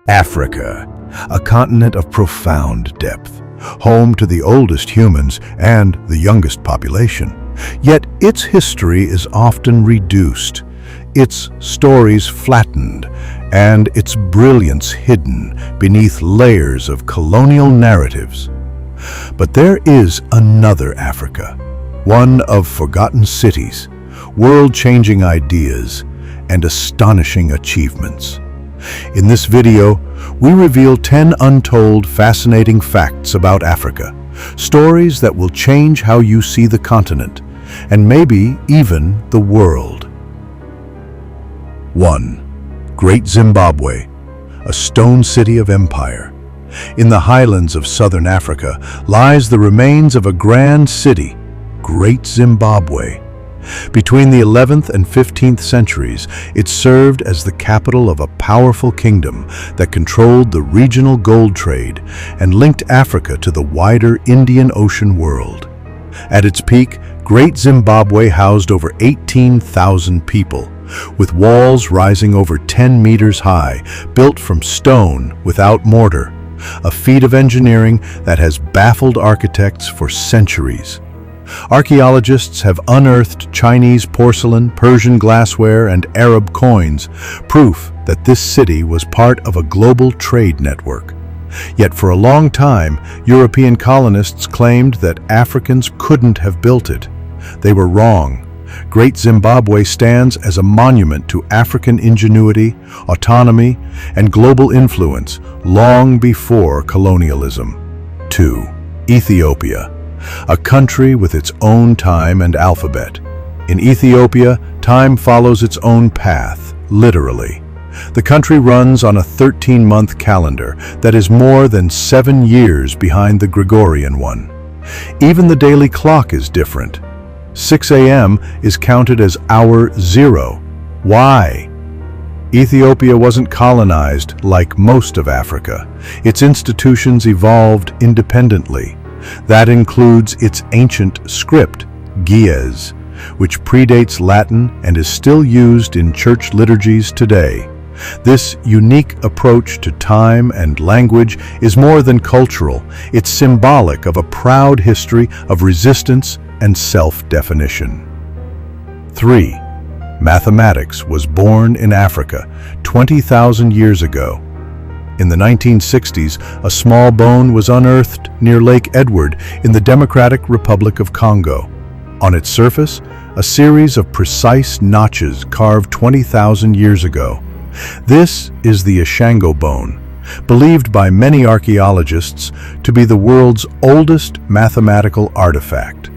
Africa, a continent of profound depth, home to the oldest humans and the youngest population. Yet its history is often reduced, its stories flattened, and its brilliance hidden beneath layers of colonial narratives. But there is another Africa, one of forgotten cities, world-changing ideas, and astonishing achievements. In this video, we reveal 10 untold, fascinating facts about Africa, stories that will change how you see the continent, and maybe even the world. 1. Great Zimbabwe, a stone city of empire. In the highlands of southern Africa lies the remains of a grand city, Great Zimbabwe. Between the 11th and 15th centuries, it served as the capital of a powerful kingdom that controlled the regional gold trade and linked Africa to the wider Indian Ocean world. At its peak, Great Zimbabwe housed over 18,000 people, with walls rising over 10 meters high, built from stone without mortar, a feat of engineering that has baffled architects for centuries. Archaeologists have unearthed Chinese porcelain, Persian glassware, and Arab coins, proof that this city was part of a global trade network. Yet for a long time, European colonists claimed that Africans couldn't have built it. They were wrong. Great Zimbabwe stands as a monument to African ingenuity, autonomy, and global influence long before colonialism. 2. Ethiopia, a country with its own time and alphabet. In Ethiopia, time follows its own path, literally. The country runs on a 13-month calendar that is more than 7 years behind the Gregorian one. Even the daily clock is different. 6 a.m. is counted as hour zero. Why? Ethiopia wasn't colonized like most of Africa. Its institutions evolved independently. That includes its ancient script, Ge'ez, which predates Latin and is still used in church liturgies today. This unique approach to time and language is more than cultural. It's symbolic of a proud history of resistance and self-definition. 3. Mathematics was born in Africa 20,000 years ago. In the 1960s, a small bone was unearthed near Lake Edward in the Democratic Republic of Congo. On its surface, a series of precise notches carved 20,000 years ago. This is the Ishango bone, believed by many archaeologists to be the world's oldest mathematical artifact.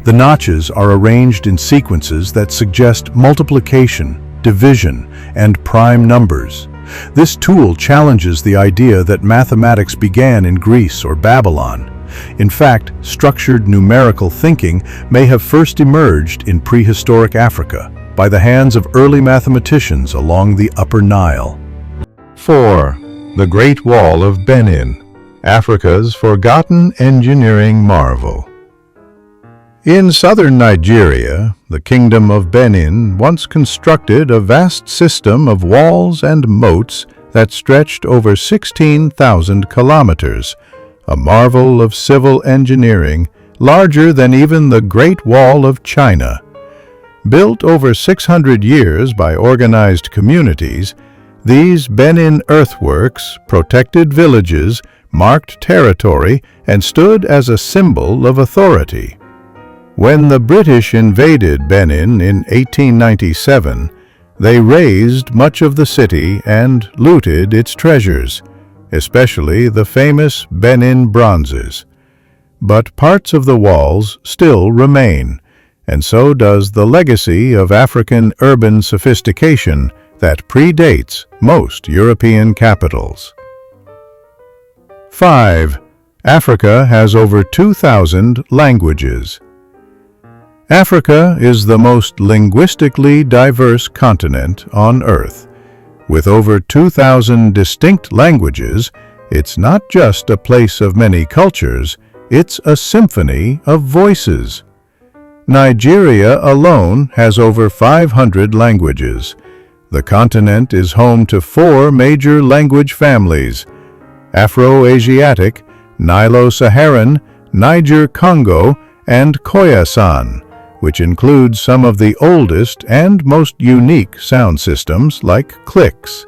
The notches are arranged in sequences that suggest multiplication, division, and prime numbers. This tool challenges the idea that mathematics began in Greece or Babylon. In fact, structured numerical thinking may have first emerged in prehistoric Africa by the hands of early mathematicians along the Upper Nile. 4. The Great Wall of Benin, Africa's forgotten engineering marvel. In southern Nigeria, the Kingdom of Benin once constructed a vast system of walls and moats that stretched over 16,000 kilometers, a marvel of civil engineering larger than even the Great Wall of China. Built over 600 years by organized communities, these Benin earthworks protected villages, marked territory, and stood as a symbol of authority. When the British invaded Benin in 1897, they razed much of the city and looted its treasures, especially the famous Benin bronzes. But parts of the walls still remain, and so does the legacy of African urban sophistication that predates most European capitals. 5. Africa has over 2,000 languages. Africa is the most linguistically diverse continent on Earth. With over 2,000 distinct languages, it's not just a place of many cultures, it's a symphony of voices. Nigeria alone has over 500 languages. The continent is home to 4 major language families: Afro-Asiatic, Nilo-Saharan, Niger-Congo, and Khoisan, which includes some of the oldest and most unique sound systems like clicks.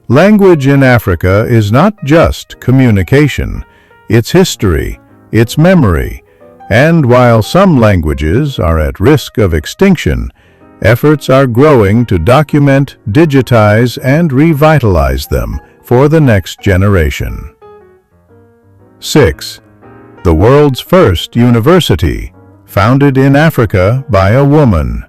Language in Africa is not just communication, it's history, it's memory, and while some languages are at risk of extinction, efforts are growing to document, digitize, and revitalize them for the next generation. 6. The world's first university, founded in Africa by a woman.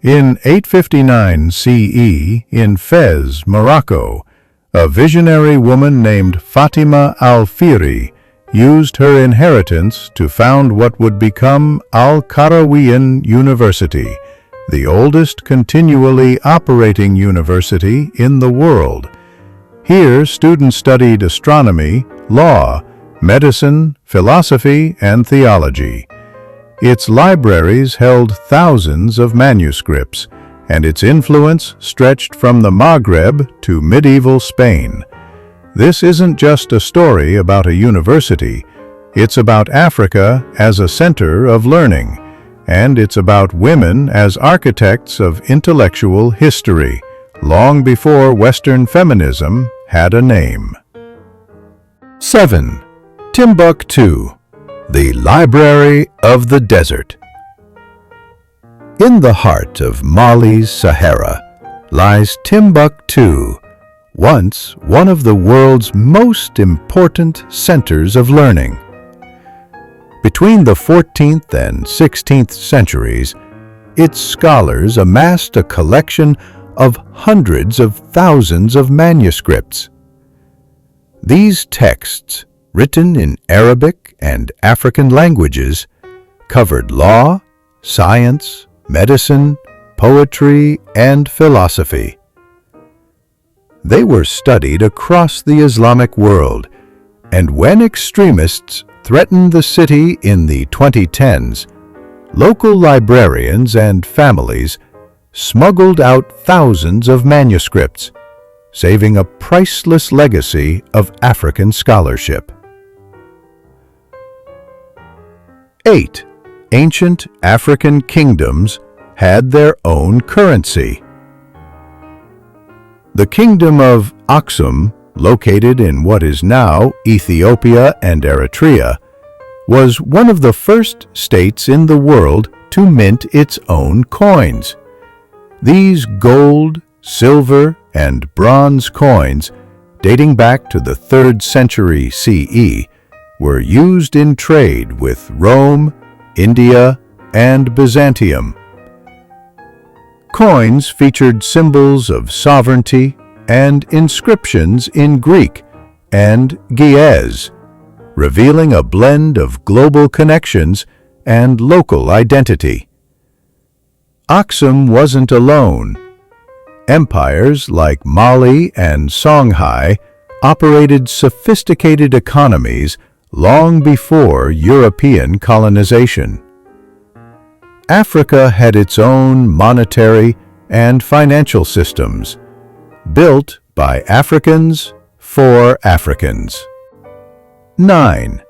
In 859 CE, in Fez, Morocco, a visionary woman named Fatima al-Fihri used her inheritance to found what would become Al-Qarawiyyin University, the oldest continually operating university in the world. Here, students studied astronomy, law, medicine, philosophy, and theology. Its libraries held thousands of manuscripts, and its influence stretched from the Maghreb to medieval Spain. This isn't just a story about a university, it's about Africa as a center of learning, and it's about women as architects of intellectual history, long before Western feminism had a name. 7. Timbuktu, the Library of the Desert. In the heart of Mali's Sahara lies Timbuktu, once one of the world's most important centers of learning. Between the 14th and 16th centuries, its scholars amassed a collection of hundreds of thousands of manuscripts. These texts, written in Arabic and African languages, covered law, science, medicine, poetry, and philosophy. They were studied across the Islamic world, and when extremists threatened the city in the 2010s, local librarians and families smuggled out thousands of manuscripts, saving a priceless legacy of African scholarship. 8. Ancient African kingdoms had their own currency. The Kingdom of Aksum, located in what is now Ethiopia and Eritrea, was one of the first states in the world to mint its own coins. These gold, silver, and bronze coins, dating back to the 3rd century CE, were used in trade with Rome, India, and Byzantium. Coins featured symbols of sovereignty and inscriptions in Greek and Ge'ez, revealing a blend of global connections and local identity. Aksum wasn't alone. Empires like Mali and Songhai operated sophisticated economies long before European colonization. Africa had its own monetary and financial systems, built by Africans for Africans. 9.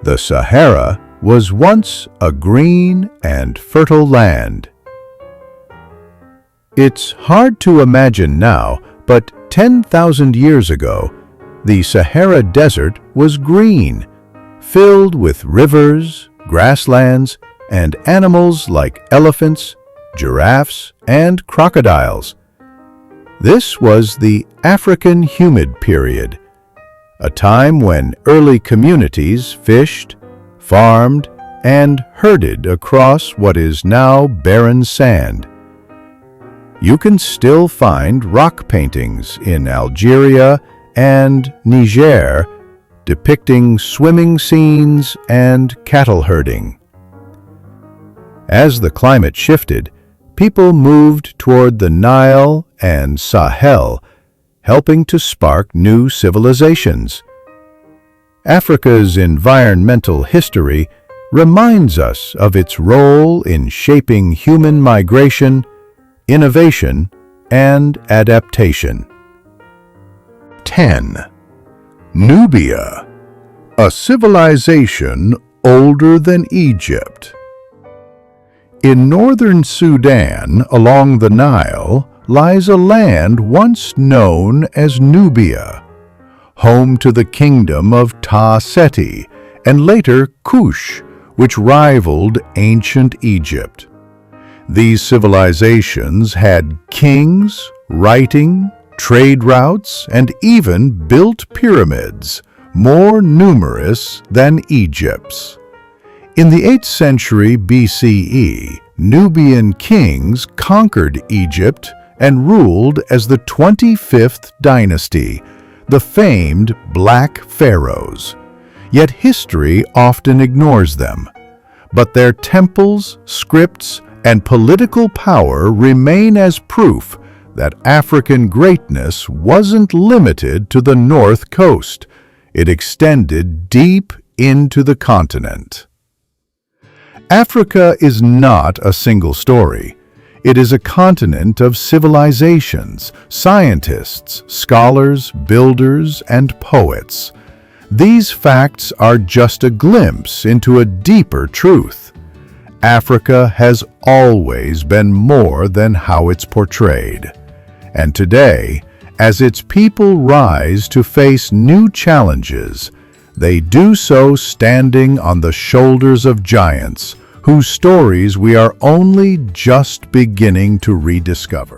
The Sahara was once a green and fertile land. It's hard to imagine now, but 10,000 years ago, the Sahara Desert was green, filled with rivers, grasslands, and animals like elephants, giraffes, and crocodiles. This was the African Humid Period, a time when early communities fished, farmed, and herded across what is now barren sand. You can still find rock paintings in Algeria and Niger depicting swimming scenes and cattle herding. As the climate shifted, people moved toward the Nile and Sahel, helping to spark new civilizations. Africa's environmental history reminds us of its role in shaping human migration, innovation, and adaptation. 10. Nubia, a civilization older than Egypt. In northern Sudan, along the Nile, lies a land once known as Nubia, home to the kingdom of Ta Seti and later Kush, which rivaled ancient Egypt. These civilizations had kings, writing, trade routes, and even built pyramids, more numerous than Egypt's. In the 8th century BCE, Nubian kings conquered Egypt and ruled as the 25th dynasty, the famed Black Pharaohs. Yet history often ignores them. But their temples, scripts, and political power remain as proof that African greatness wasn't limited to the north coast. It extended deep into the continent. Africa is not a single story. It is a continent of civilizations, scientists, scholars, builders, and poets. These facts are just a glimpse into a deeper truth. Africa has always been more than how it's portrayed. And today, as its people rise to face new challenges, they do so standing on the shoulders of giants whose stories we are only just beginning to rediscover.